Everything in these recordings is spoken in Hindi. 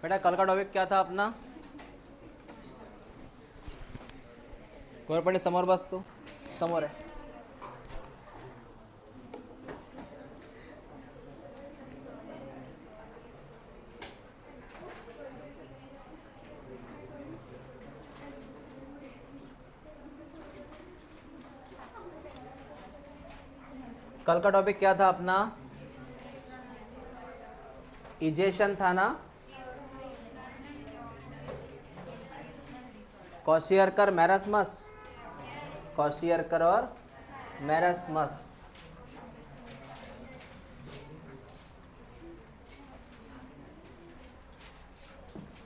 बेटा कल का टॉपिक क्या था अपना? कोरपणे समोर बसतो, समोर आहे. कल का टॉपिक क्या था अपना? इजेशन था ना? कॉशियरकर मैरस्मस, कॉशियरकर और मैरस्मस.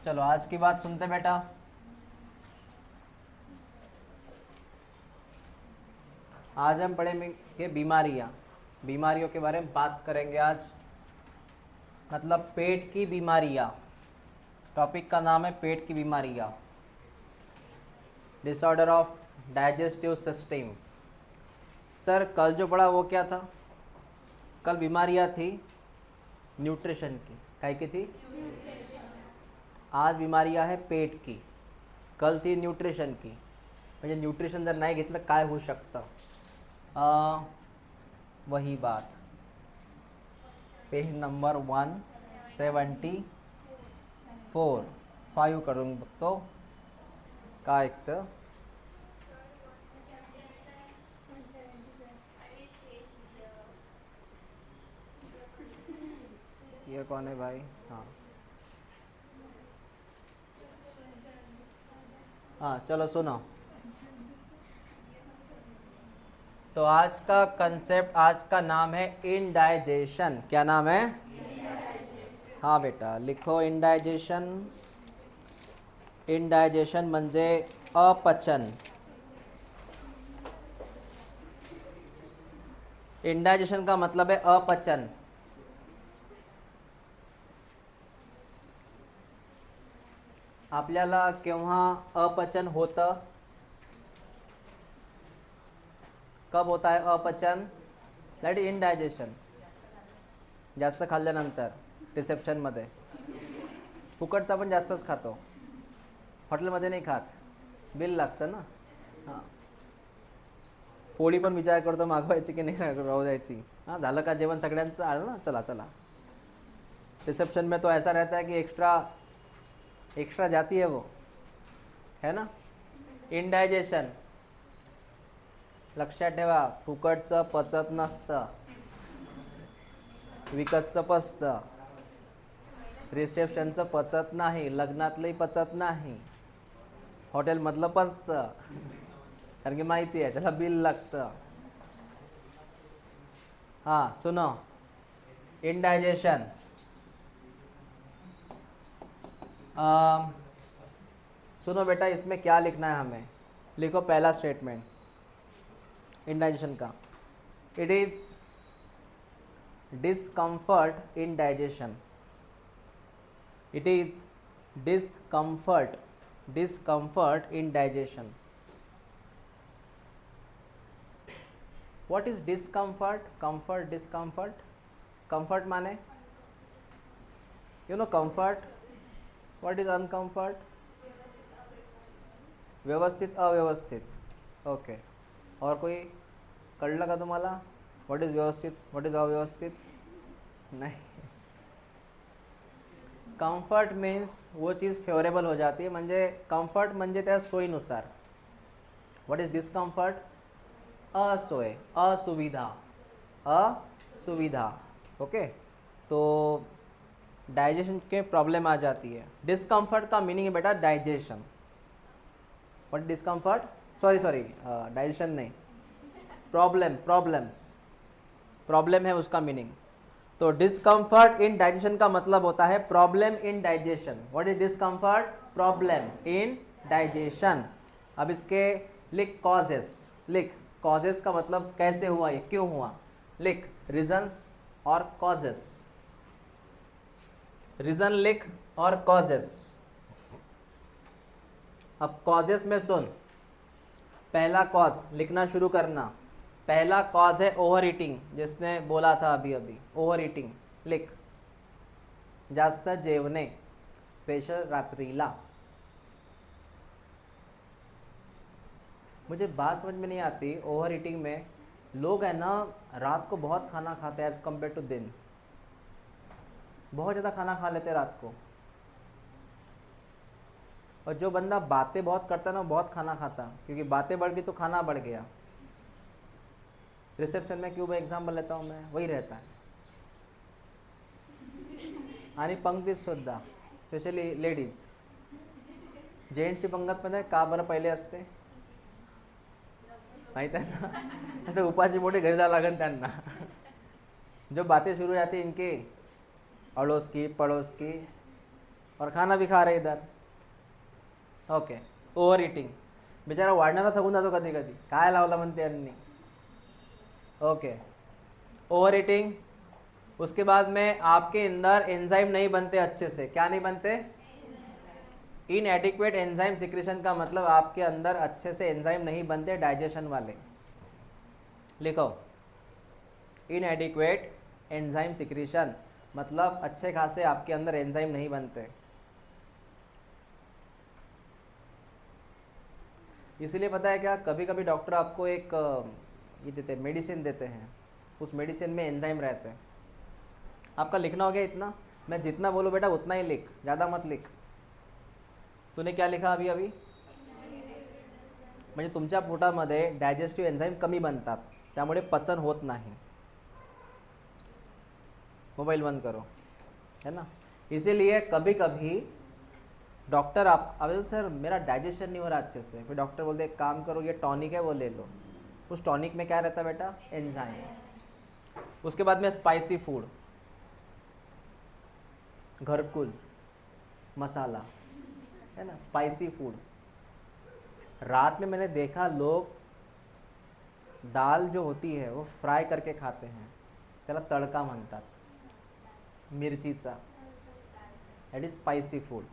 चलो आज की बात सुनते बेटा. आज हम पढ़ेंगे बीमारियां. बीमारियों के बारे में बात करेंगे आज. मतलब पेट की बीमारियां. टॉपिक का नाम है पेट की बीमारियां. Disorder of digestive system. Sir कल जो पढ़ा वो क्या था? कल बीमारियां थी न्यूट्रिशन की. काय की थी? आज बीमारियां है पेट की. कल थी न्यूट्रिशन की. म्हणजे न्यूट्रिशन जर नाही घेतलं काय होऊ शकतं? वही बात. पेज नंबर 174 5 करून बघतो काय ऐकतं. ये कौन है भाई? हाँ हाँ चलो सुनो. तो आज का कंसेप्ट, आज का नाम है इंडाइजेशन. क्या नाम है? हाँ बेटा लिखो इंडाइजेशन. इंडाइजेशन म्हणजे अपचन. इंडाइजेशन का मतलब है अपचन. आपल्याला केव्हा अपचन होतं? कब होता है अपचन? That is indigestion. जास्त खाल्ल्यानंतर रिसेप्शनमध्ये. फुकटचा पण जास्तच खातो, हॉटेलमध्ये नाही खात, बिल लागतं ना. हां पोळी पण विचार करतो मागवायची की नाही राहू द्यायची. हां झालं का जेवण सगळ्यांचं आलं ना, चला चला. रिसेप्शन में तो ऐसा रहता है कि एक्स्ट्रा जाती है वो, है ना. इंडायजेशन लक्षात ठेवा. फुकटचं पचत नसतं, विकतचं पचतं. रिसेप्शनचं पचत नाही, लग्नातलंही पचत नाही, हॉटेलमधलं पचतं. कारण की माहिती आहे त्याला बिल लागतं. हां सुनो. इंडायजेशन सुनो बेटा, इसमें क्या लिखना है हमें? लिखो पहला स्टेटमेंट इंडाइजेशन का. It is discomfort in digestion. It is discomfort in digestion. What is discomfort? Comfort, discomfort. Comfort माने you know comfort. What is uncomfort? व्यवस्थित अव्यवस्थित. ओके. और कोई कळलं का तुम्हाला? व्हाट इज व्यवस्थित, व्हाट इज अव्यवस्थित? नहीं. कम्फर्ट मीन्स वो चीज़ फेवरेबल हो जाती है. म्हणजे कम्फर्ट म्हणजे त्या सोयीनुसार. What is discomfort? असोय, असुविधा, असुविधा. ओके. तो डाइजेशन के प्रॉब्लम आ जाती है. डिस्कम्फर्ट का मीनिंग है बेटा digestion. What discomfort? Sorry digestion नहीं, प्रॉब्लम है उसका मीनिंग. तो डिस्कम्फर्ट इन डाइजेशन का मतलब होता है problem in digestion. What is discomfort? Problem in digestion. अब इसके लिख कॉजेस. लिख कॉजेस का मतलब कैसे हुआ, ये क्यों हुआ. लिख रीजंस और कॉजेस. रीजन लिख और कॉजेस. अब कॉजेस में सुन. पहला कॉज लिखना शुरू करना. पहला कॉज है ओवर ईटिंग, जिसने बोला था अभी ओवर ईटिंग. लिख जास्त जेवणे. स्पेशल रात्रीला। मुझे बात समझ में नहीं आती, ओवर ईटिंग में लोग है ना रात को बहुत खाना खाते हैं एज कम्पेयर टू दिन, बहुत ज़्यादा खाना खा लेते हैं रात को। और जो बंदा बातें बहुत करता है ना, बहुत खाना खाता, क्योंकि बातें बढ़ गई तो खाना बढ़ गया। रिसेप्शन में क्यों मैं एग्जाम्पल लेता हूँ, मैं वही रहता है। आणि पंक्तीत सुद्धा स्पेशली लेडीज, जेंट्सची पंगत मध्ये का बरं पहिले असते माहीत आहे ना, तो उपाशी पोटी घरी जावं लागेल त्यांना। जो बातें शुरू जाती इनके अड़ोस की पड़ोस की, और खाना भी खा रहे इधर। ओके, ओव्हर ईटिंग, बिचारा वाढणारा थकून जातो कधी कधी, काय लावलं म्हणते यांनी। Okay, over eating. उसके बाद में आपके अंदर एंजाइम नहीं बनते अच्छे से। क्या नहीं बनते? इनएडिक्वेट एंजाइम सिक्रेशन का मतलब आपके अंदर अच्छे से एंजाइम नहीं बनते डाइजेशन वाले। लिखो, इनएडिक्वेट एंजाइम सिक्रेशन मतलब अच्छे खासे आपके अंदर एंजाइम नहीं बनते। इसलिए पता है क्या, कभी कभी डॉक्टर आपको एक ये देते हैं, मेडिसिन देते हैं, उस मेडिसिन में एंजाइम रहते हैं। आपका लिखना हो गया इतना, मैं जितना बोलूँ बेटा उतना ही लिख, ज़्यादा मत लिख। तूने क्या लिखा अभी अभी? म्हणजे तुमच्या पोटामध्ये डायजेस्टिव्ह एन्झाईम कमी बनतात, त्यामुळे पचन होत नाही। मोबाइल बंद करो, है ना। इसीलिए कभी कभी डॉक्टर आप अब सर मेरा डाइजेशन नहीं हो रहा अच्छे से, फिर डॉक्टर बोलते एक काम करो, ये टॉनिक है वो ले लो। उस टॉनिक में क्या रहता है बेटा? एंजाइम। उसके बाद में स्पाइसी फूड, घरकुल मसाला, है ना, स्पाइसी फूड। रात में मैंने देखा लोग दाल जो होती है वो फ्राय करके खाते हैं, त्याला तडका म्हणतात, मिरचीचा। That is spicy food.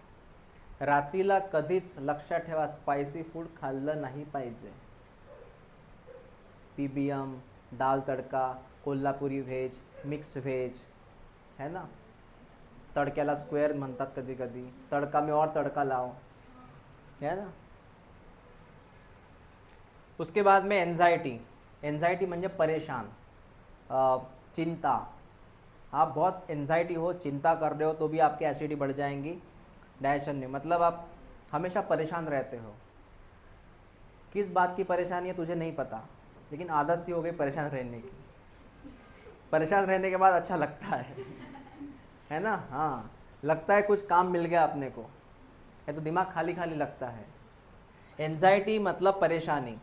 रात्रीला कधीच लक्षात ठेवा, स्पाइसी फूड खाल्लं नाही पाहिजे। पीबीएम, दाल तड़का, कोल्हापुरी व्हेज, मिक्स व्हेज, है ना, तड़क्याला स्क्वेअर म्हणतात कधी कधी, तड़का में और तड़का लाओ, है ना। उसके बाद में एंजाइटी। एंजाइटी म्हणजे परेशान, चिंता। आप बहुत एंजाइटी हो, चिंता कर रहे हो तो भी आपकी एसिडिटी बढ़ जाएंगी डाइजेशन में, मतलब आप हमेशा परेशान रहते हो। किस बात की परेशानी है तुझे नहीं पता, लेकिन आदत सी हो गई परेशान रहने की। परेशान रहने के बाद अच्छा लगता है ना। हाँ, लगता है कुछ काम मिल गया अपने को, है तो दिमाग खाली खाली लगता है। एंजाइटी मतलब परेशानी,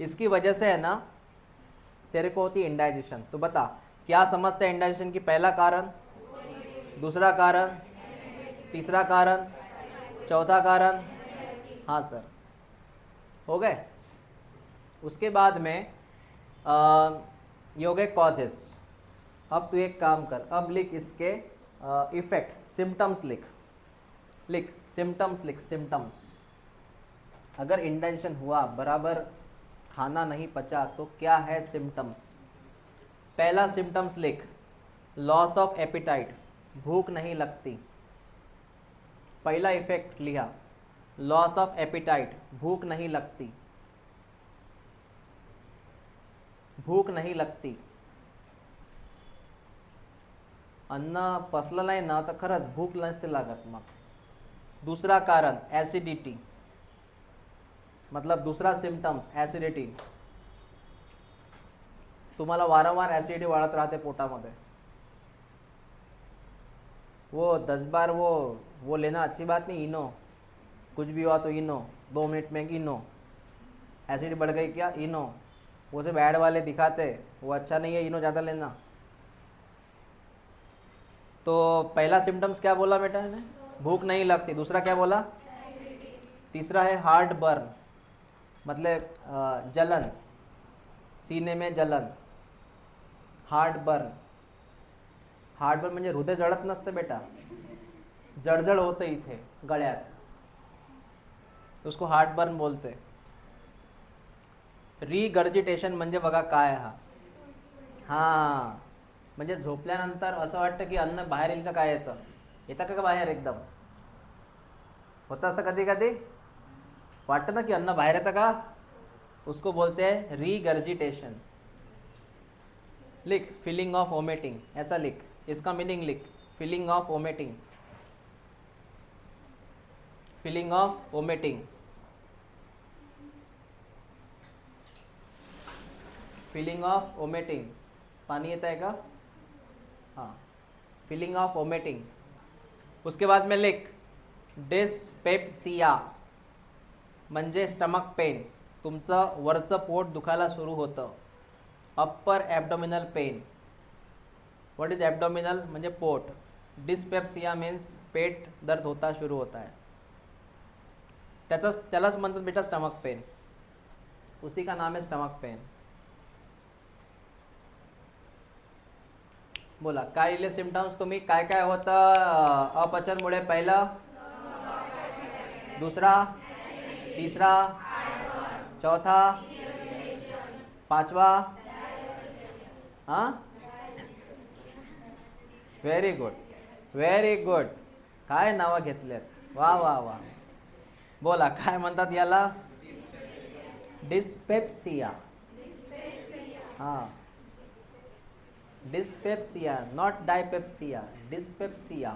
इसकी वजह से है ना तेरे को होती है इंडाइजेशन। तो बता क्या समस्या इंडाइजेशन की? पहला कारण, दूसरा कारण, तीसरा कारण, चौथा कारण। हाँ सर, हो गए। उसके बाद में ये हो गए कॉजेस। अब तू एक काम कर, अब लिख इसके इफेक्ट, सिम्टम्स लिख, लिख सिम्टम्स, लिख सिम्टम्स। अगर इंडाइजेशन हुआ, बराबर खाना नहीं पचा, तो क्या है सिम्टम्स? पहला सिम्टम्स लिख, लॉस ऑफ एपिटाइट, भूख नहीं लगती। पहला इफेक्ट लिया, लॉस ऑफ एपिटाइट, भूख नहीं लगती, भूक नहीं लगती। अन्न पचलं नाही ना तर खरंच भूक नसते लागत मग। दूसरा कारण ॲसिडिटी, मतलब दूसरा सिम्टम्स ॲसिडिटी। तुम्हाला वारंवार ॲसिडिटी वाढत राहते पोटामध्ये। वो 10 बार वो लेना अच्छी बात नहीं, इनो, कुछ भी हुआ तो इनो, 2 मिनट में इनो। एसिड बढ़ गई क्या? इनो। वो सब ऐड वाले दिखाते, वो अच्छा नहीं है, इनो ज़्यादा लेना। तो पहला सिम्टम्स क्या बोला बेटा ने? भूख नहीं लगती। दूसरा क्या बोला? तीसरा है हार्ट बर्न, मतलब जलन, सीने में जलन, हार्ट बर्न। हार्ट बर्न म्हणजे हृदय जळत नसतं बेटा, जळजळ होतं इथे गळ्यात, तो उसको हार्ट बर्न बोलते। रिगर्जिटेशन म्हणजे बघा काय हा? हां, म्हणजे झोपल्यानंतर असं वाटतं की अन्न बाहेर येईल का काय, येतं का बाहेर एकदम? होतं असं कधी कधी वाटतं ना की अन्न बाहेर येतं का, उसको बोलते हैं रीगर्जिटेशन. लिख फीलिंग ऑफ वोमिटिंग, ऐसा लिख, इसका मीनिंग लिख, feeling of vomiting, feeling of vomiting, feeling of vomiting. पानी येता है का? हाँ, फीलिंग ऑफ वोमिटिंग. उसके बाद में लिख डिस्पेप्सिया म्हणजे स्टमक पेन, तुमचं वरचं पोट दुखायला सुरू होतं. Upper abdominal pain. What is abdominal म्हणजे पोट. डिस्पेप्सिया मीन्स पेट दर्द होता शुरू होता है, त्यालाच म्हणतात बेटा स्टमक पेन. उसी का नाम है स्टमक पेन. बोला काय लिहिले सिम्पटम्स तुम्ही, काय काय होतं अपचनमुळे? पहिलं, दुसरा, तीसरा, चौथा, पाचवा. हां, व्हेरी गुड, व्हेरी गुड. काय नावं घेतलेत, वा वा वा. बोला काय म्हणतात याला? डिस्पेप्सिया. हां, डिस्पेप्सिया, नॉट डायपेप्सिया, डिस्पेप्सिया.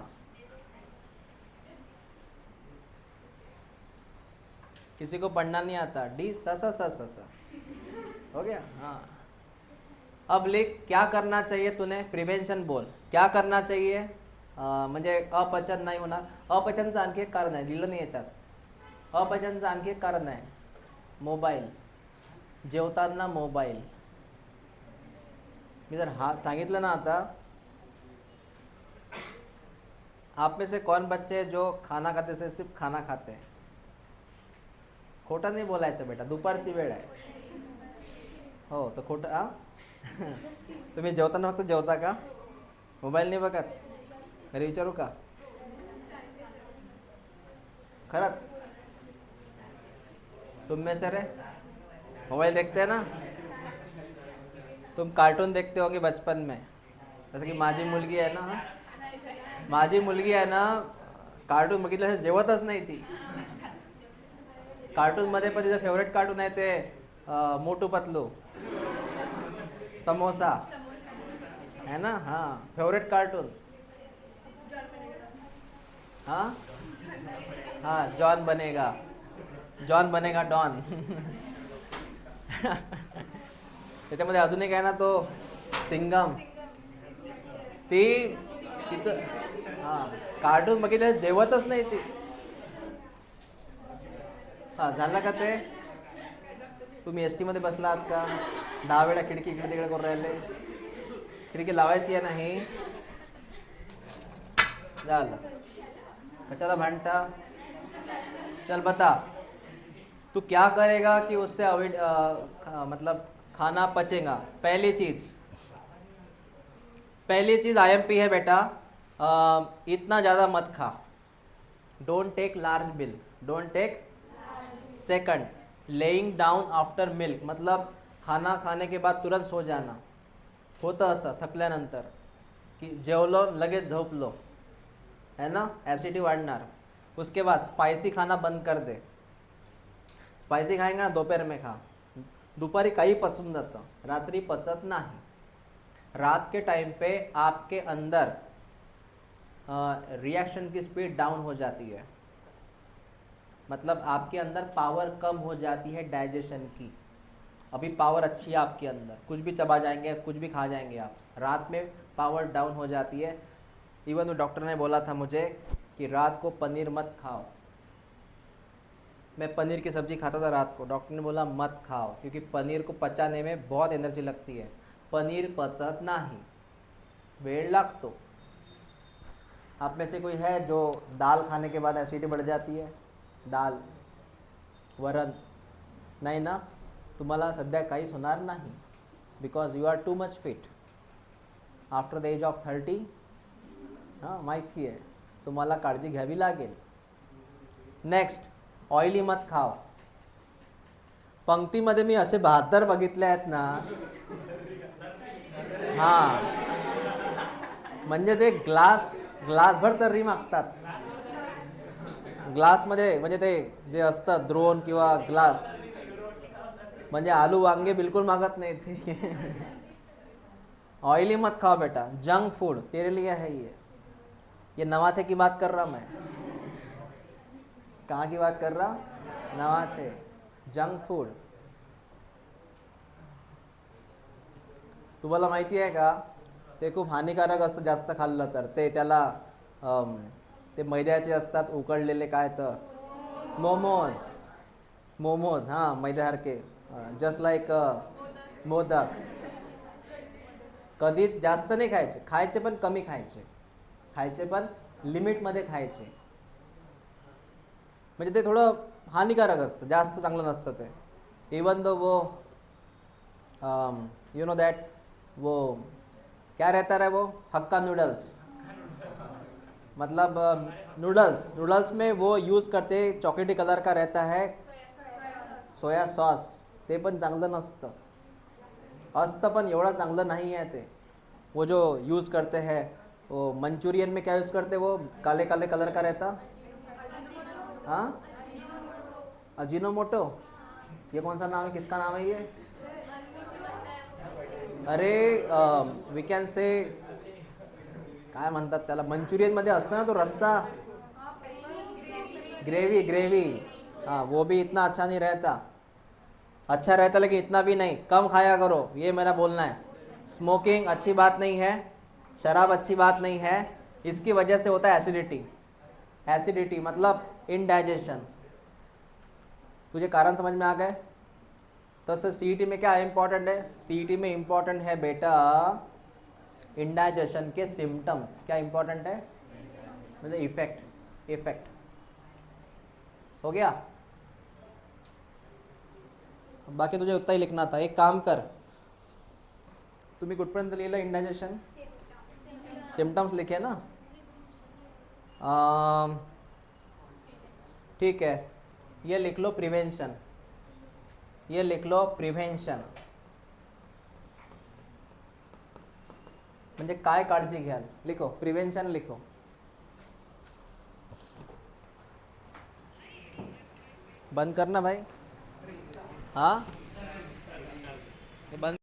किसी को पढ़ना नहीं आता, डी स स स स स. हो गया. हाँ, अब लिख क्या करना चाहिए तूने. प्रिव्हेन्शन बोल, क्या करना चाहिए. म्हणजे अपचन नाही होणार. अपचनचं आणखी एक कारण आहे, लिहिलं नाही याच्यात. अपचनचं आणखी एक कारण आहे, मोबाईल. जेवताना मोबाईल. मी जर हा सांगितलं ना आता, आप में से कौन बच्चे जो खाना खाते से सिर्फ खाना खाते हैं. खोटं नाही बोलायचं बेटा, दुपारची वेळ आहे. हो तर खोटं. हां, तुम्ही जेवताना फक्त जेवता का, मोबाईल नाही बघत? घरी विचारू का खरंच? तुम में से रे मोबाइल देखते हैं ना, तुम कार्टून देखते होंगे बचपन में. जसं की माझी मुलगी आहे ना, माझी मुलगी आहे ना, कार्टून बघितल्याशिवाय जेवतच नाही ती. कार्टूनमध्ये पण तिचं फेवरेट कार्टून आहे ते मोटू पतलू, समोसा है ना. हाँ, फेवरेट कार्टून. हाँ हाँ, जॉन बनेगा, जॉन बनेगा डॉन. त्याच्यामध्ये अजून एक आहे ना तो सिंगम. तिचं हां, कार्टून बघितलं जेवतच नाही ती. हां, झालं का ते? तुम्ही एस टीमध्ये बसला आहात का? 10 वेळा खिडकी इकडे तिकडे करून राहिले. खिडकी लावायची आहे नाही. झालं, कशाला भांडता. चल बता, तू क्या करेगा कि उससे अवॉइड मतलब खाना पचेगा. पहली चीज़ IMP है बेटा, इतना ज़्यादा मत खा. Don't take large bill, don't take. Second, lying down after milk, मतलब खाना खाने के बाद तुरंत सो जाना. होतं असं थकल्यानंतर की जेवलो लगेच झोपलो, है ना, ॲसिडिटी वाढणार. उसके बाद स्पाइसी खाना बंद कर दे. स्पाइसी खाएंगे ना दोपहर में खा. दुपारी काही पचून जातं, रात्री पचत नाही. रात के टाइम पे आपके अंदर रिएक्शन की स्पीड डाउन हो जाती है, मतलब आपके अंदर पावर कम हो जाती है डाइजेशन की. अभी पावर अच्छी है आपके अंदर, कुछ भी चबा जाएंगे, कुछ भी खा जाएंगे आप. रात में पावर डाउन हो जाती है. इवन वो डॉक्टर ने बोला था मुझे कि रात को पनीर मत खाओ. मैं पनीर की सब्ज़ी खाता था रात को, डॉक्टर ने बोला मत खाओ क्योंकि पनीर को पचाने में बहुत एनर्जी लगती है. पनीर पचत नाही, वेळ लागतो. आप में से कोई है जो दाल खाने के बाद एसिडिटी बढ़ जाती है? दाल, वरण नाही ना, तुम्हाला सध्या काहीच होणार नाही. Because you are too much fit. After the age of 30 हां माहिती आहे, तुम्हाला काळजी घ्यावी लागेल. नेक्स्ट, ऑइली मत खाओ. पंक्तीमध्ये मी असे 72 बघितले आहेत ना. हां, म्हणजे ते ग्लासभर तर्री मागतात. ग्लासमध्ये म्हणजे ते जे असतं द्रोण किंवा ग्लास, म्हणजे आलू वांगे बिल्कुल मागत नहीं थी। ऑयली मत खाओ बेटा, जंक फूड तेरे लिए है ये नवाथे की बात कर रहा मैं। कहाँ की बात कर रहा? नवाथे। जंक फूड तुम्हाला माहिती आहे का, ते खूप हानिकारक असतं जास्त खाल्लं तर। ते त्याला ते मैद्याचे असतात उकडलेले, काय तर मोमोज, मोमोज हां मैद्यासारखे, जस्ट लाईक मोदक। कधीच जास्त नाही खायचे, खायचे पण कमी खायचे, खायचे पण लिमिटमध्ये खायचे। म्हणजे ते थोडं हानिकारक असतं, जास्त चांगलं नसतं ते। इवन दो वो यू नो दैट, वो क्या रहता है वो हक्का नूडल्स, मतलब नूडल्स, नूडल्स में वो यूज़ करते चॉकलेटी कलर का रहता है सोया सॉस, ते पण चांगलं नसतं, असतं पण एवढं चांगलं नाही आहे ते। वो जो यूज़ करते हैं वो मंचूरियन में क्या यूज़ करते, वो काले काले कलर का रहता, हाँ अजीनोमोटो, ये कौन सा नाम है, किसका नाम है ये? अरे वी कॅन से, काय म्हणतात त्याला, मंचुरियनमध्ये असतं ना तो रस्सा, ग्रेवी, ग्रेवी, हाँ वो भी इतना अच्छा नहीं रहता, अच्छा रहता लेकिन इतना भी नहीं, कम खाया करो, ये मेरा बोलना है। स्मोकिंग अच्छी बात नहीं है, शराब अच्छी बात नहीं है, इसकी वजह से होता है एसिडिटी। एसिडिटी मतलब इनडाइजेशन। तुझे कारण समझ में आ गए? तो सर सीईटी में क्या इम्पोर्टेंट है? सीईटी में इम्पोर्टेंट है बेटा इंडाइजेशन के सिम्टम्स। क्या इम्पोर्टेंट है? मतलब इफेक्ट, इफेक्ट हो गया। बाकी तुझे उतना ही लिखना था। एक काम कर, तुम्ही कुठपर्यंत लिहिलं इंडायजेशन? सिम्टम्स लिखे ना? ठीक है, ये लिख लो प्रिवेंशन, ये लिख लो प्रिव्हेन्शन, म्हणजे काय काळजी घ्याल, लिखो प्रिव्हेन्शन लिखो। बंद करना भाई, हाँ ये बंद।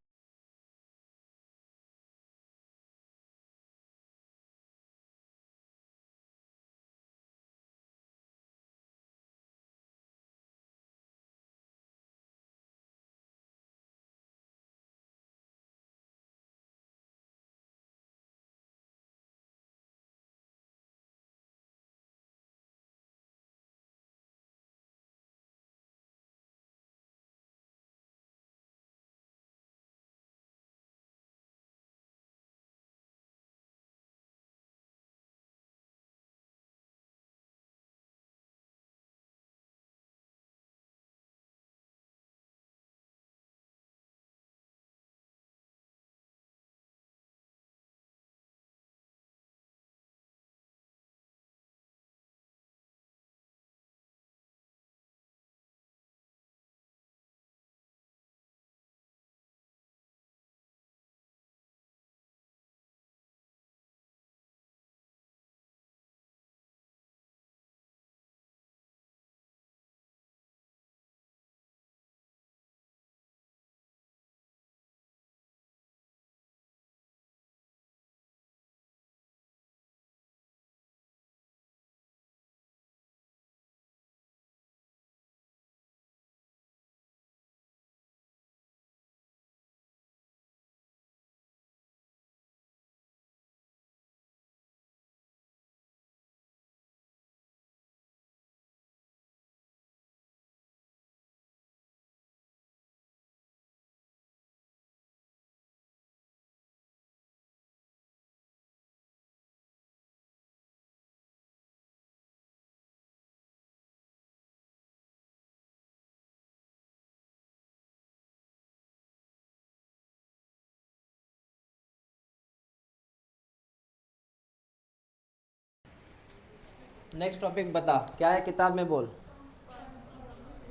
नेक्स्ट टॉपिक बता, क्या है किताब में बोल।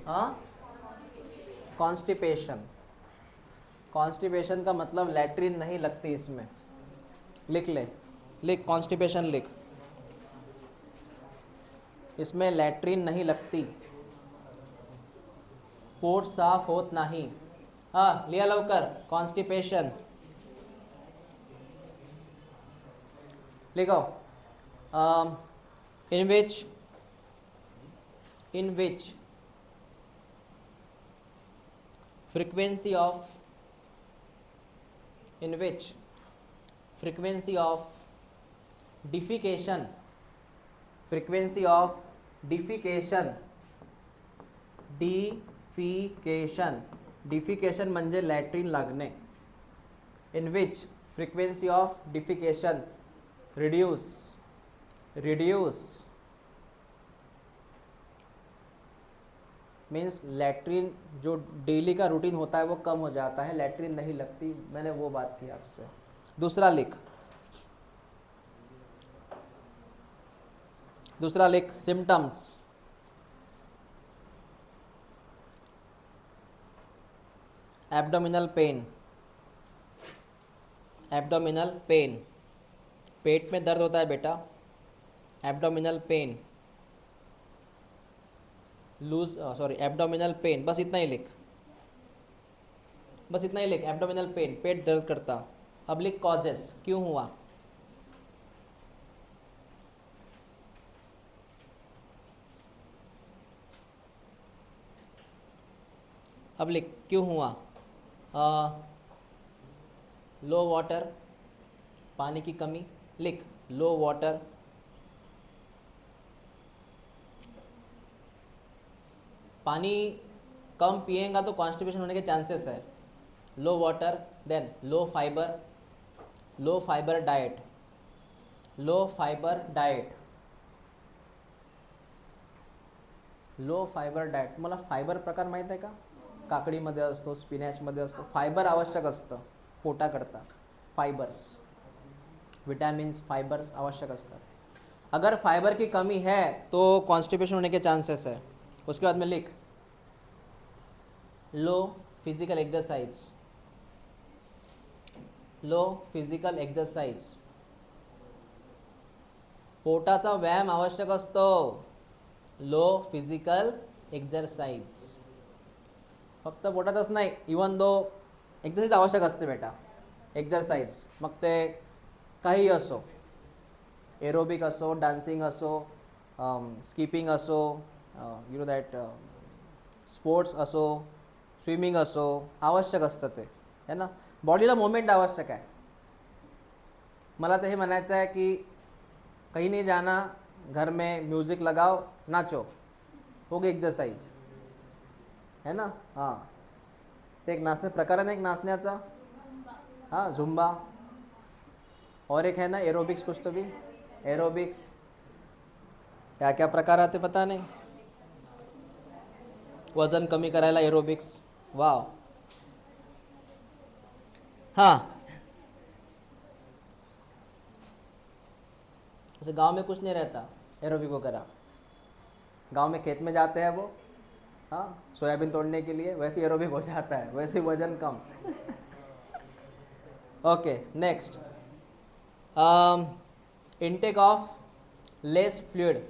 हाँ, कॉन्स्टिपेशन। कॉन्स्टिपेशन का मतलब लैट्रिन नहीं लगती इसमें, लिख ले, लिख कॉन्स्टिपेशन लिख। इसमें लैट्रिन नहीं लगती, पोट साफ होत नाही. लिहा लवकर. कॉन्स्टिपेशन लिखो. In which frequency of defecation म्हणजे लॅट्रिन लागणे. In which frequency of defecation reduce means latrine जो डेली का रूटीन होता है वो कम हो जाता है, लैट्रिन नहीं लगती. मैंने वो बात की आपसे. दूसरा लिख सिम्टम्स. एब्डोमिनल पेन, पेट में दर्द होता है बेटा. एब्डोमिनल पेन, एब्डोमिनल पेन, बस इतना ही लिख. एब्डोमिनल पेन, पेट दर्द करता. अब लिख कॉजेस, क्यों हुआ. अब लिख क्यों हुआ. लो वाटर, पानी की कमी. लिख लो वाटर, पानी कम पिएगा तो कॉन्स्टिपेशन होने के चांसेस है. Low water, then low fibre diet. तुम्हाला फायबर प्रकार माहीत आहे का. काकडीमध्ये असतो, स्पिनॅचमध्ये असतो. फायबर आवश्यक असतं पोटाकरता. फाइबर्स, विटामिन्स, फाइबर्स आवश्यक असतात. अगर फाइबर की कमी है तो कॉन्स्टिपेशन होने के चांसेस है. उसके बाद में लिख लो फिजिकल एक्सरसाइज. पोटाचा व्यायाम आवश्यक असतो. लो फिजिकल एक्सरसाइज. फक्त पोटातच नाही, इवन दो एक्सरसाइज आवश्यक असते बेटा. एक्सरसाइज मग ते काही असो, एरोबिक असो, डान्सिंग असो, स्किपिंग असो, यू नो दॅट स्पोर्ट्स असो, स्विमिंग असो, आवश्यक असतं ते, है ना. बॉडीला मोमेंट आवश्यक आहे. मला तर हे म्हणायचं आहे की कहीं नहीं जाना, घर में म्यूज़िक लगाओ, नाचो, हो गई एक्सरसाइज, है ना. हां, ते एक नाचणे प्रकार आहे ना, एक नाचण्याचा. हाँ, झुम्बा. और एक है ना एरोबिक्स, कुछ तो भी एरोबिक्स. क्या क्या प्रकार आते पता नहीं. वजन कमी करायला एरोबिक्स. वाव. हाँ, जैसे गांव में कुछ नहीं रहता एरोबिक वगैरह. गांव में खेत में जाते हैं वो, हाँ, सोयाबीन तोड़ने के लिए, वैसे एरोबिक हो जाता है, वैसे वजन कम. Okay, next. Intake of less fluid.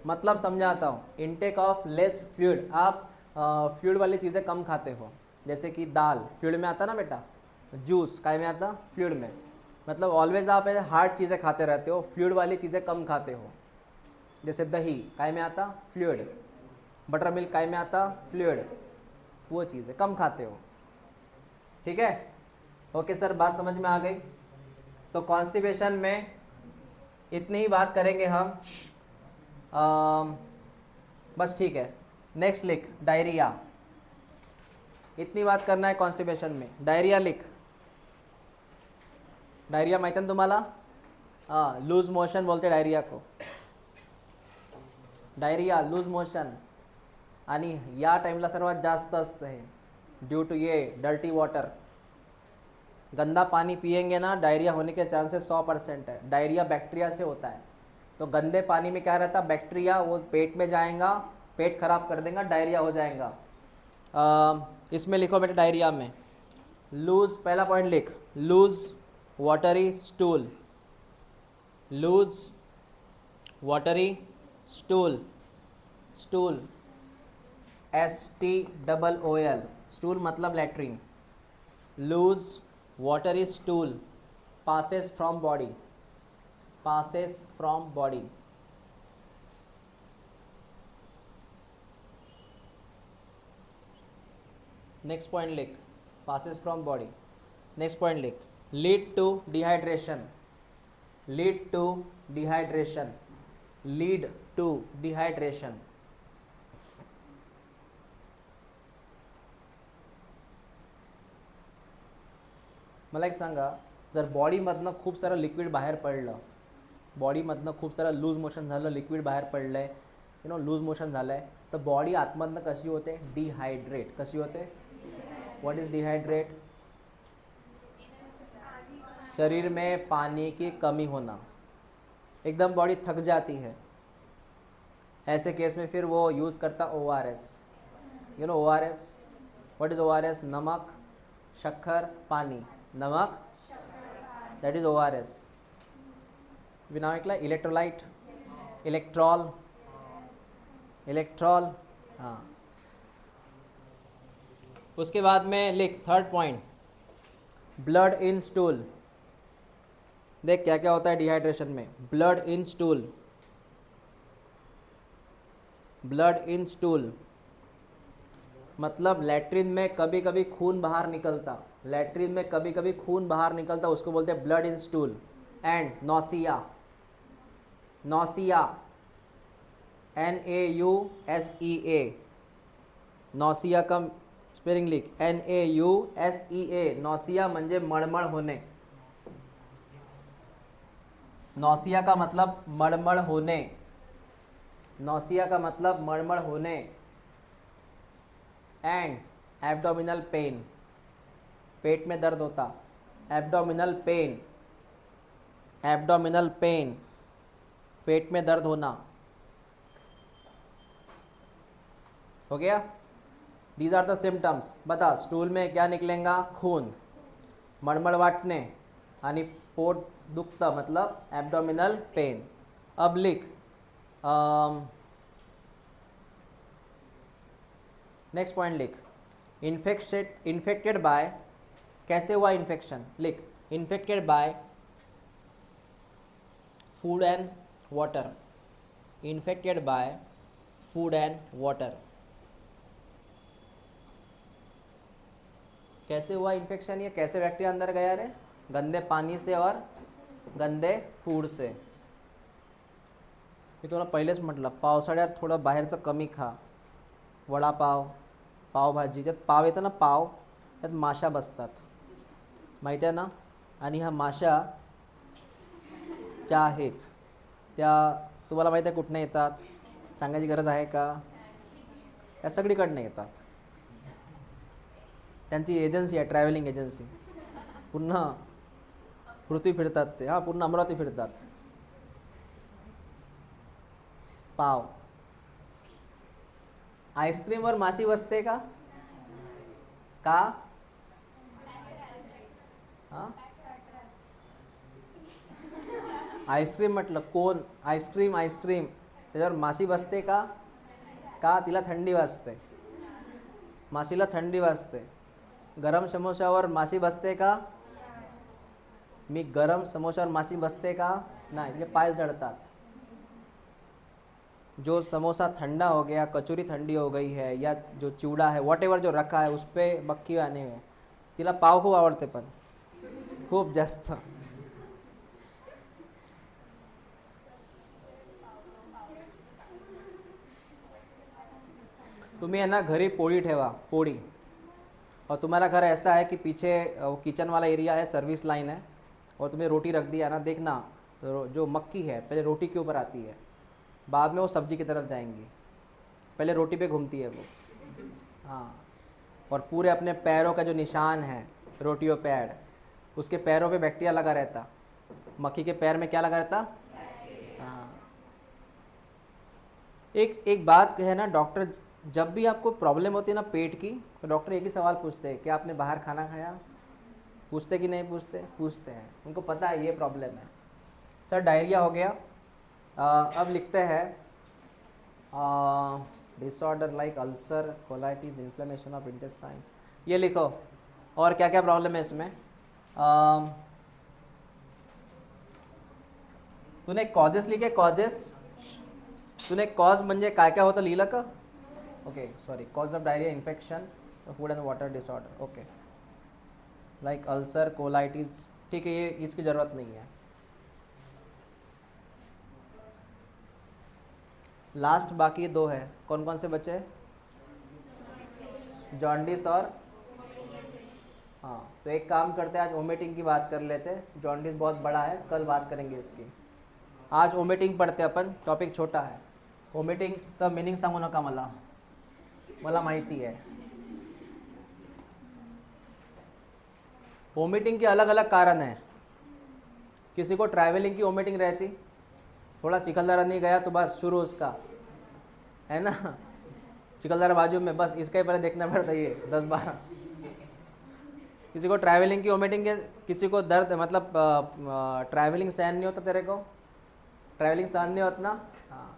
मतलब समझाता हूँ. इंटेक ऑफ लेस फ्लूइड, आप फ्लूइड वाली चीज़ें कम खाते हो. जैसे कि दाल फ्लूइड में आता ना बेटा, जूस काय में आता, फ्लूइड में. मतलब ऑलवेज आप ऐसे हार्ड चीज़ें खाते रहते हो, फ्लूइड वाली चीज़ें कम खाते हो. जैसे दही काय में आता, फ्लूइड. बटर मिल्क काय में आता, फ्लूइड. वो चीज़ें कम खाते हो. ठीक है. ओके सर, बात समझ में आ गई. तो कॉन्स्टिपेशन में इतनी ही बात करेंगे हम. बस ठीक है. नेक्स्ट लिख डायरिया. इतनी बात करना है कॉन्स्टिपेशन में. डायरिया लिख. डायरिया माहिती ना तुम्हाला. हाँ, लूज मोशन बोलते डायरिया को. Diarrhoea, loose motion. आणि या टाइमला सर्वात जास्त असतं हे, ड्यू टू ये डर्टी वाटर. गंदा पानी पिएंगे ना, डायरिया होने के चांसेस 100% है. डायरिया बैक्टीरिया से होता है. तो गंदे पानी में क्या रहता है, बैक्टीरिया, वो पेट में जाएगा, पेट खराब कर देगा, डायरिया हो जाएगा. इसमें लिखो बेटा डायरिया में, लूज, पहला पॉइंट लिख, loose watery stool, loose watery stool, stool STOOL, stool मतलब latrine, loose watery stool passes from body, passes from body. Next point लिख, passes from body. Next point लिख, lead to dehydration, lead to dehydration, lead to dehydration. मला एक सांगा, जर बॉडीमधनं खूप सारं लिक्विड बाहेर पडलं, बॉडीमधनं खूप सारं लूज मोशन झालं, लिक्विड बाहेर पडलं आहे, यू नो लूज मोशन झालं आहे, तर बॉडी आतमधनं कशी होते, डिहायड्रेट. कशी होते? What is dehydrate? शरीर में पानी की कमी होना, एकदम बॉडी थक जाती है. ऐसे केस में फिर वो यूज़ करता ORS. You know ORS, what is ORS? नमक, शक्कर, पानी. नमक, दैट इज ORS. नाम ऐकला इलेक्ट्रोलाइट, इलेक्ट्रॉल, इलेक्ट्रॉल. हाँ, उसके बाद में लिख third point, blood in stool. देख क्या क्या होता है डिहाइड्रेशन में. Blood in stool, blood in stool मतलब लैट्रिन में कभी कभी खून बाहर निकलता, लैट्रिन में कभी कभी खून बाहर निकलता, उसको बोलते हैं blood in stool. And nausea, nausea NAUSEA, nausea का स्पेलिंग लिख, NAUSEA. नौसिया म्हणजे मळमळ होणे, नौसिया का मतलब मळमळ होणे, नौसिया का मतलब मळमळ होणे. एंड एब्डोमिनल पेन, पेट में दर्द होता, एब्डोमिनल पेन, एब्डोमिनल पेन, पेट में दर्द होना. हो गया? These are the symptoms. बता, स्टूल में क्या निकलेगा? खून, मळमळ वाटणे आणि पोट दुखता मतलब एब्डोमिनल पेन. अब लिख नेक्स्ट पॉइंट लिख, इन्फेक्टेड बाय, कैसे हुआ इन्फेक्शन? लिख, infected by food and water, infected by food and water. कैसे हुआ इन्फेक्शन? ये कैसे बैक्टीरिया अंदर गया रे? गंदे पानी से और गंदे फूड से. मी तुला पहिलेच म्हटलं, पावसाळ्यात थोडं बाहेरचं कमी खा. वडापाव, पावभाजी, त्यात पाव येतं ना, पाव, त्यात माशा बसतात, माहिती आहे ना. आणि ह्या माशा ज्या आहेत त्या तुम्हाला माहिती आहे कुठनं येतात? सांगायची गरज आहे का? त्या सगळीकडनं येतात. त्यांची एजन्सी आहे, ट्रॅव्हलिंग एजन्सी. पूर्ण पृथ्वी फिरतात ते, हां, पूर्ण अमरावती फिरतात. पाव, आईस्क्रीमवर माशी बसते का? का? हां, आईस्क्रीम म्हटलं, कोण आईस्क्रीम, आईस्क्रीम त्याच्यावर माशी बसते का? का? तिला थंडी वाजते, माशीला थंडी वाजते. गरम समोसावर माशी बसते का? मी गरम समोसावर माशी बसते का? नहीं, ये पाय जड़तात. जो समोसा ठंडा हो गया, कचौरी ठंडी हो गई है, या जो चिवडा है, वॉट एवर जो रखा है उस पर मक्खी आने हुए, तिला पाव खूप आवडते, पण खूप जास्त. तुम्ही है ना घरी पोळी ठेवा, पोळी. और तुम्हारा घर ऐसा है कि पीछे किचन वाला एरिया है, सर्विस लाइन है, और तुम्हें रोटी रख दिया ना, देखना जो मक्खी है पहले रोटी के ऊपर आती है, बाद में वो सब्जी की तरफ जाएंगी, पहले रोटी पे घूमती है वो. हाँ, और पूरे अपने पैरों का जो निशान है, रोटियों पैड, उसके पैरों पे बैक्टीरिया लगा रहता. मक्खी के पैर में क्या लगा रहता? हाँ. एक बात है ना, डॉक्टर जब भी आपको प्रॉब्लम होती है ना पेट की, तो डॉक्टर एक ही सवाल पूछते हैं कि आपने बाहर खाना खाया? पूछते कि नहीं पूछते? पूछते हैं, उनको पता है ये प्रॉब्लम है। सर डायरिया हो गया। अब लिखते हैं disorder like ulcer, colitis, inflammation of intestine, ये लिखो। और क्या क्या प्रॉब्लम है इसमें? तूने कॉजेस लिखे? कॉजेस तूने कॉज म्हणजे काय काय होतं लिहिलं का? Okay sorry, cause of diarrhoea, infection, food and water disorder, okay, like ulcer, colitis, ठीक है, ये इसकी ज़रूरत नहीं है। लास्ट बाकी दो है, कौन कौन से बचे? जॉन्डिस और, हाँ, तो एक काम करते हैं, आज वोमिटिंग की बात कर लेते हैं। जॉन्डिस बहुत बड़ा है, कल बात करेंगे इसकी। आज वोमिटिंग पढ़ते अपन, टॉपिक छोटा है। वोमिटिंगचं मिनिंग सांगू नका मला माहिती है। वोमिटिंग के अलग अलग कारण हैं। किसी को ट्रैवलिंग की वोमिटिंग रहती, थोड़ा चिखलदरा नहीं गया तो बस शुरू उसका, है ना, चिखलदरा बाजू में, बस इसका ही पहले देखना पड़ता है, ये 10-12। किसी को ट्रैवलिंग की वोमिटिंग है, किसी को दर्द, मतलब ट्रैवलिंग सहन नहीं होता, तेरे को ट्रॅव्हलिंग सहन नहीं होत ना? हाँ,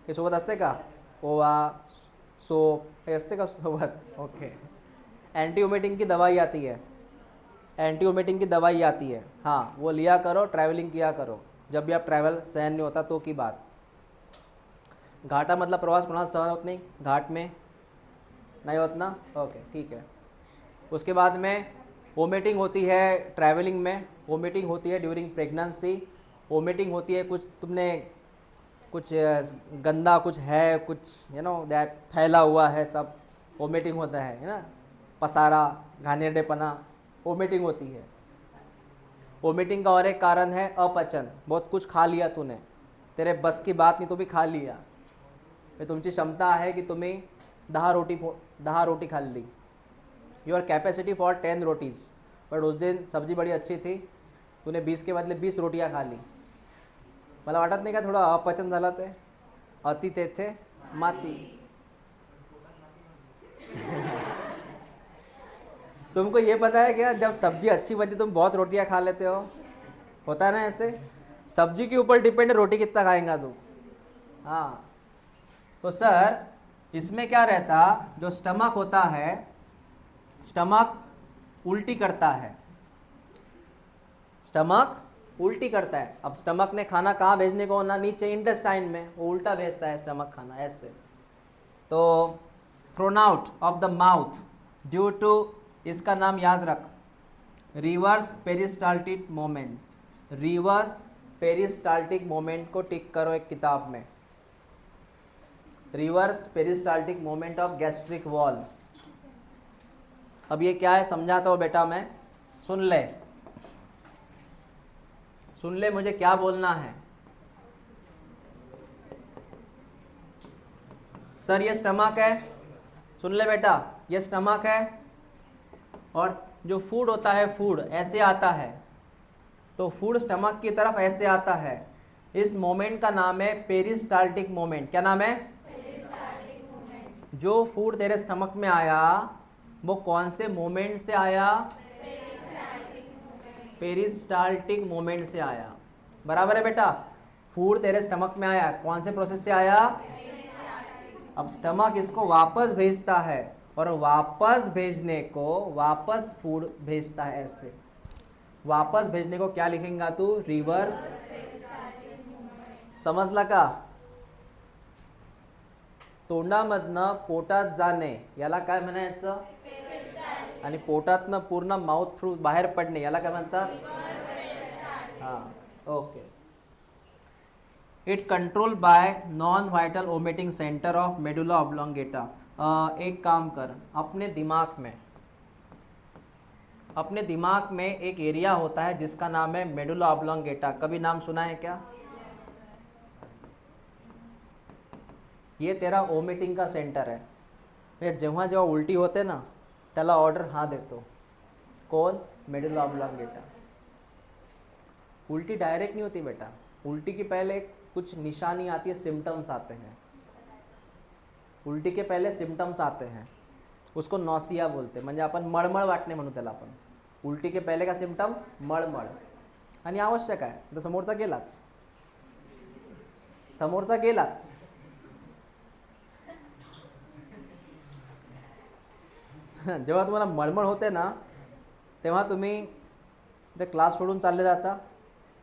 ते सोबत असते का ओवा, सोप, हे असते का सोबत? ओके। एंटी वोमिटिंग की दवाई आती है, एंटी वोमिटिंग की दवाई आती है, हाँ, वो लिया करो, ट्रैवलिंग किया करो जब भी आप ट्रैवल सहन नहीं होता तो की बात। घाटा मतलब प्रवास कोणाला सहन होत नहीं, घाट में नहीं होत ना? ओके ठीक है। उसके बाद में वोमिटिंग होती है ट्रैवलिंग में, वोमिटिंग होती है ड्यूरिंग प्रेगनेंसी, वोमिटिंग होती है कुछ तुमने कुछ गंदा कुछ है, कुछ दैट फैला हुआ है, सब वोमिटिंग होता है ना, पसारा, घानेरडेपना, वोमिटिंग होती है। वोमिटिंग का और एक कारण है अपचन, बहुत कुछ खा लिया तूने, तेरे बस की बात नहीं तो भी खा लिया, तुमची क्षमता है कि तुम्हें 10 रोटी खा ली, your capacity for 10 rotis, but उस दिन सब्जी बड़ी अच्छी थी, तूने 20 के बदले 20 रोटियां खा ली। मला वाटत नाही का थोडं अपचन झालं? ते अति तेथे माती। तुमको ये पता है क्या, जब सब्जी अच्छी बनती तुम बहुत रोटियां खा लेते हो, होता है ना ऐसे? सब्जी के ऊपर डिपेंड है रोटी कितना खाएगा तू। हाँ, तो सर इसमें क्या रहता, जो स्टमक होता है, स्टमक उल्टी करता है, स्टमक उल्टी करता है। अब स्टमक ने खाना कहाँ भेजने को होना? नीचे इंटेस्टाइन में, वो उल्टा भेजता है स्टमक खाना ऐसे। तो thrown out of the mouth due to, इसका नाम याद रख, reverse peristaltic movement, reverse peristaltic movement को टिक करो एक किताब में, reverse peristaltic movement of gastric wall. अब ये क्या है समझाता हूँ बेटा मैं, सुन ले, सुन ले मुझे क्या बोलना है। सर ये स्टमक है, सुन ले बेटा, ये स्टमक है, और जो फूड होता है, फूड ऐसे आता है, तो फूड स्टमक की तरफ ऐसे आता है, इस मोमेंट का नाम है पेरिस्टाल्टिक मोमेंट। क्या नाम है? Peristaltic moment. जो फूड तेरे स्टमक में आया वो कौन से मोमेंट से आया? पेरिस्टाल्टिक मोमेंट से आया। बराबर है बेटा? फूड तेरे स्टमक में आया, कौन से प्रोसेस से आया? अब स्टमक इसको वापस भेजता है, और वापस भेजने को वापस फूड भेजता है ऐसे। वापस भेजने को क्या लिखेंगा तू? रिवर्स। समजला का? तोंडामधनं पोटात जाणे याला काय म्हणायचं? आणि पोटातनं पूर्ण माउथ थ्रू बाहेर पडणे याला काय म्हणतात? हां, okay. It control by non vital vomiting centre of medulla oblongata. एक काम कर, अपने दिमाग में एक एरिया होता है जिसका नाम है मेडुला ऑब्लोंगेटा। कभी नाम सुना है क्या? ये तेरा वोमिटिंग का सेंटर है। जेव्हा जेव्हा उल्टी होते ना त्याला ऑर्डर हा देतो, कौन? Medulla oblongata. उल्टी डायरेक्ट नहीं होती बेटा, उल्टी की पहले कुछ निशानी आती है, सिम्टम्स आते हैं, उलटी के पहिले सिम्टम्स आते हैं, उसको नॉसिया बोलते, म्हणजे आपण मळमळ वाटणे म्हणू त्याला आपण. उलटी के पहिले का सिम्टम्स मळमळ, आणि आवश्यक आहे. तर समोरचा गेलाच, समोरचा गेलाच. जेव्हा तुम्हाला मळमळ होते ना, तेव्हा तुम्ही ते क्लास सोडून चालले जाता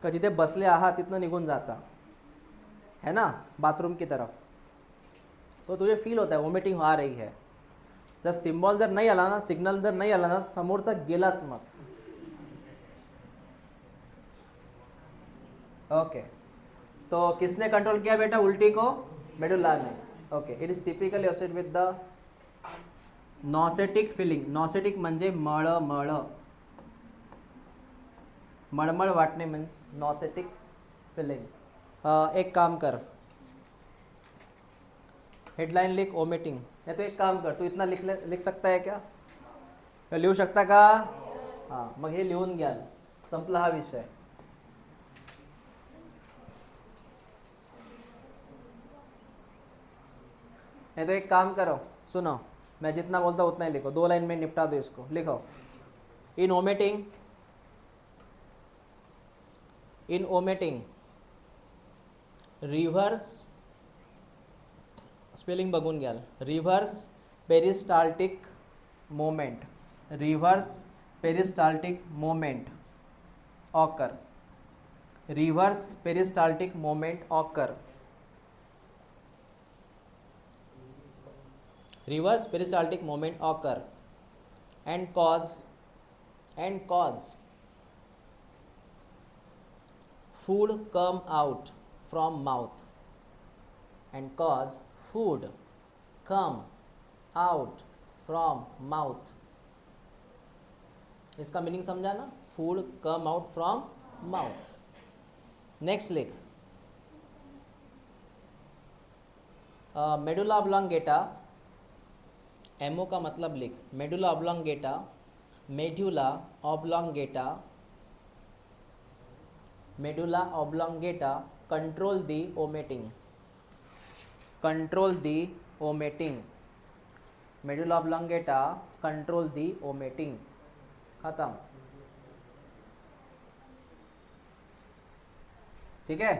का जिथे बसले आहात तिथनं निघून जाता है ना, बाथरूम की तरफ. तो तुझे फील होता है वॉमिटिंग आ रही है. जर सिम्बॉल जर नाही आला ना, सिग्नल जर नाही आला ना, समोरचा गेलाच मग. ओके, तो किसने कंट्रोल किया बेटा उल्टी को? मेडुला ने. Okay, it is typically associated with the nauseatic feeling. Nauseatic म्हणजे मळमळ, मळमळ वाटणे मीन्स नॉसेटिक फिलिंग. एक काम कर, हेडलाइन लिख ओमिटिंग. या तो एक काम कर, तू इतना लिख सकता है क्या? लिहू शकता का? हां, मग हे लिहून घ्याल, संपला हा विषय. नहीं तो एक काम करो, सुनो, मैं जितना बोलता हूँ उतना ही लिखो, 2 लाइन में निपटा दो इसको. लिखो, इन ओमिटिंग रिव्हर्स, स्पेलिंग बघून घ्याल, reverse peristaltic moment, reverse peristaltic moment occur, reverse peristaltic moment occur, reverse peristaltic movement occur and cause food come out from mouth, and cause food come out from mouth. इसका मीनिंग समझा ना, food come out from mouth. Next लिख, मेडुला ऑब्लोंगेटा. एमओ का मतलब लिख, medulla oblongata, medulla oblongata, medulla oblongata control दी ओमिटिंग, कंट्रोल दी ओमिटिंग, मेडुला ऑब्लोंगेटा कंट्रोल दी ओमिटिंग. खत्म. ठीक है.